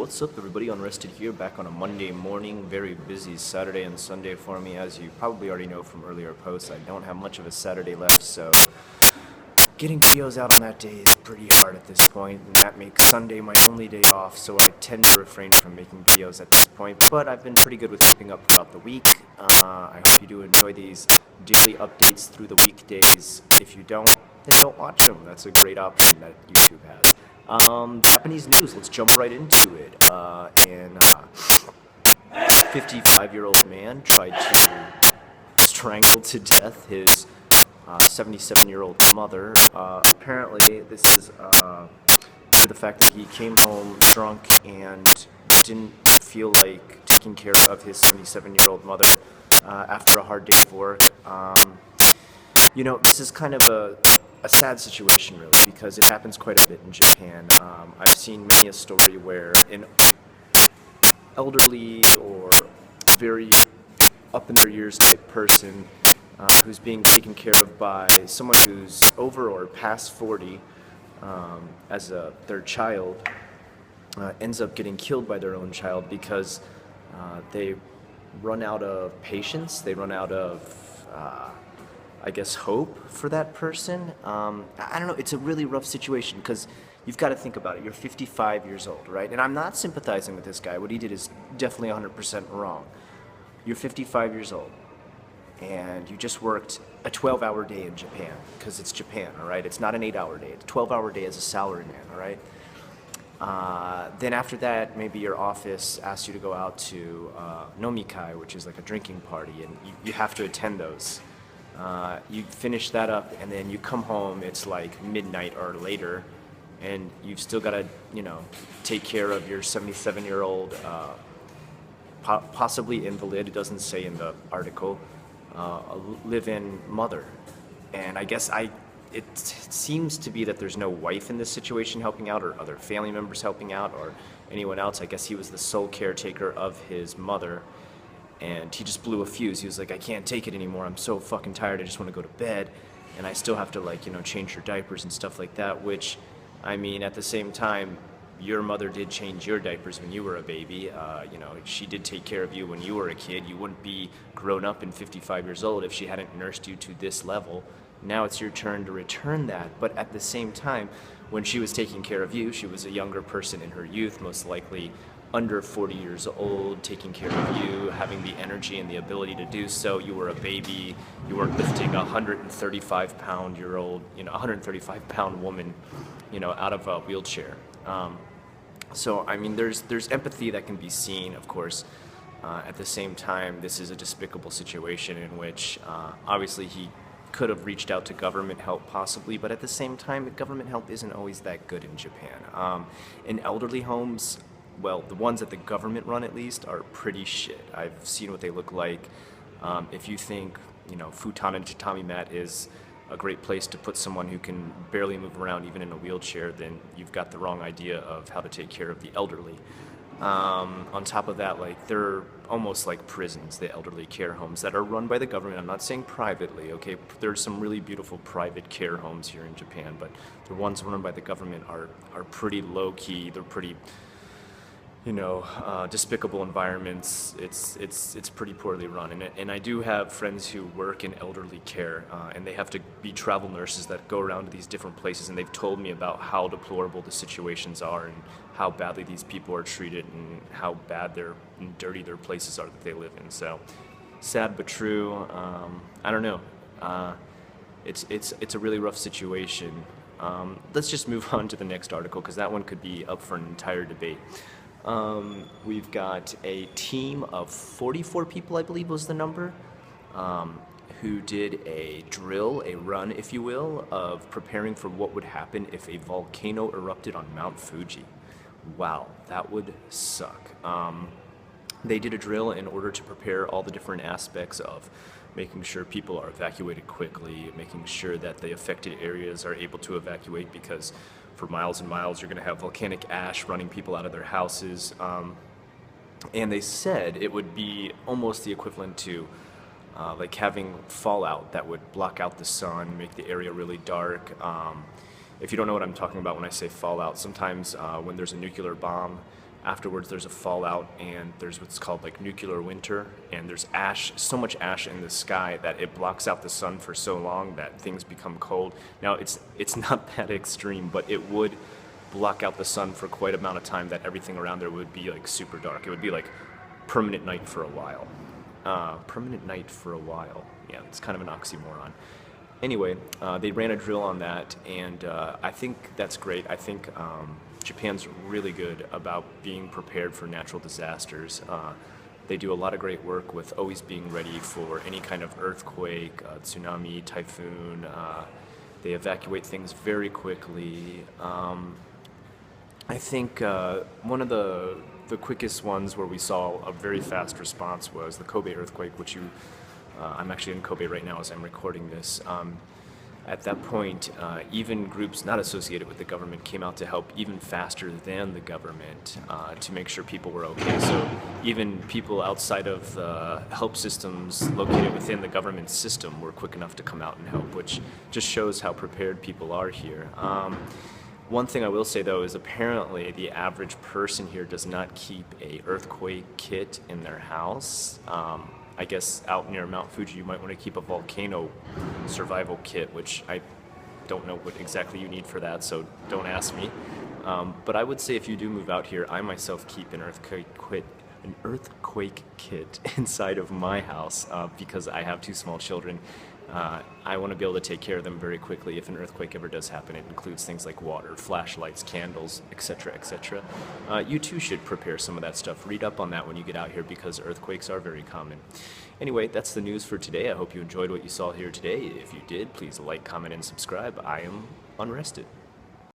What's up, everybody? Unrested here, back on a Monday morning. Very busy Saturday and Sunday for me. As you probably already know from earlier posts, I don't have much of a Saturday left, so getting videos out on that day is pretty hard at this point, and that makes Sunday my only day off, so I tend to refrain from making videos at this point, but I've been pretty good with keeping up throughout the week. I hope you do enjoy these daily updates through the weekdays. If you don't, then don't watch them. That's a great option that YouTube has. Japanese news, let's jump right into it. And 55-year-old man tried to strangle to death his 77-year-old mother. Apparently, this is due to the fact that he came home drunk and didn't feel like taking care of his 77-year-old mother after a hard day of work. This is kind of a sad situation, really, because it happens quite a bit in Japan. I've seen many a story where an elderly or very up in their years type person who's being taken care of by someone who's over or past 40 as their child ends up getting killed by their own child because they run out of patience, they run out of hope for that person. I don't know, it's a really rough situation because you've got to think about it. You're 55 years old, right? And I'm not sympathizing with this guy. What he did is definitely 100% wrong. You're 55 years old, and you just worked a 12-hour day in Japan, because it's Japan, all right? It's not an 8-hour day. It's a 12-hour day as a salaryman, all right? Then after that, maybe your office asks you to go out to nomikai, which is like a drinking party, and you have to attend those. You finish that up, and then you come home, it's like midnight or later, and you've still got to, take care of your 77-year-old, possibly invalid, it doesn't say in the article, a live-in mother. And I guess it seems to be that there's no wife in this situation helping out, or other family members helping out, or anyone else. I guess he was the sole caretaker of his mother. And he just blew a fuse. He was like, I can't take it anymore. I'm so fucking tired. I just want to go to bed. And I still have to, change your diapers and stuff like that, which, at the same time, your mother did change your diapers when you were a baby. She did take care of you when you were a kid. You wouldn't be grown up and 55 years old if she hadn't nursed you to this level. Now it's your turn to return that. But at the same time, when she was taking care of you, she was a younger person in her youth, most likely under 40 years old, taking care of you, having the energy and the ability to do so. You were a baby. You weren't lifting a 135-pound woman, out of a wheelchair. There's empathy that can be seen, of course. At the same time, this is a despicable situation in which, obviously, he could have reached out to government help possibly, but at the same time, government help isn't always that good in Japan. In elderly homes, well, the ones that the government run at least are pretty shit. I've seen what they look like. If you think, futon and tatami mat is a great place to put someone who can barely move around even in a wheelchair, then you've got the wrong idea of how to take care of the elderly. On top of that, they're almost like prisons, the elderly care homes that are run by the government. I'm not saying privately, okay? There's some really beautiful private care homes here in Japan, but the ones run by the government are pretty low-key. They're pretty despicable environments. It's pretty poorly run, and I do have friends who work in elderly care, and they have to be travel nurses that go around to these different places, and they've told me about how deplorable the situations are and how badly these people are treated and how bad and dirty their places are that they live in. So sad but true. I don't know. It's a really rough situation. Let's just move on to the next article, because that one could be up for an entire debate. We've got a team of 44 people, I believe was the number, who did a drill, a run, if you will, of preparing for what would happen if a volcano erupted on Mount Fuji. Wow, that would suck. They did a drill in order to prepare all the different aspects of making sure people are evacuated quickly, making sure that the affected areas are able to evacuate, because for miles and miles you're going to have volcanic ash running people out of their houses. And they said it would be almost the equivalent to having fallout that would block out the sun, make the area really dark. If you don't know what I'm talking about when I say fallout, sometimes when there's a nuclear bomb Afterwards, there's a fallout, and there's what's called like nuclear winter, and there's ash, so much ash in the sky that it blocks out the sun for so long that things become cold. Now, it's not that extreme, but it would block out the sun for quite amount of time that everything around there would be like super dark. It would be like permanent night for a while. Permanent night for a while. Yeah, it's kind of an oxymoron. Anyway, they ran a drill on that, and I think that's great. I think Japan's really good about being prepared for natural disasters. They do a lot of great work with always being ready for any kind of earthquake, tsunami, typhoon. They evacuate things very quickly. I think one of the quickest ones where we saw a very fast response was the Kobe earthquake, which I'm actually in Kobe right now as I'm recording this. At that point, even groups not associated with the government came out to help even faster than the government to make sure people were okay. So even people outside of the help systems located within the government system were quick enough to come out and help, which just shows how prepared people are here. One thing I will say though is apparently the average person here does not keep a earthquake kit in their house. I guess out near Mount Fuji you might want to keep a volcano survival kit, which I don't know what exactly you need for that, so don't ask me. But I would say if you do move out here, I myself keep an earthquake kit inside of my house because I have two small children. I want to be able to take care of them very quickly if an earthquake ever does happen. It includes things like water, flashlights, candles, etc., etc. You too should prepare some of that stuff. Read up on that when you get out here because earthquakes are very common. Anyway, that's the news for today. I hope you enjoyed what you saw here today. If you did, please like, comment, and subscribe. I am unrested.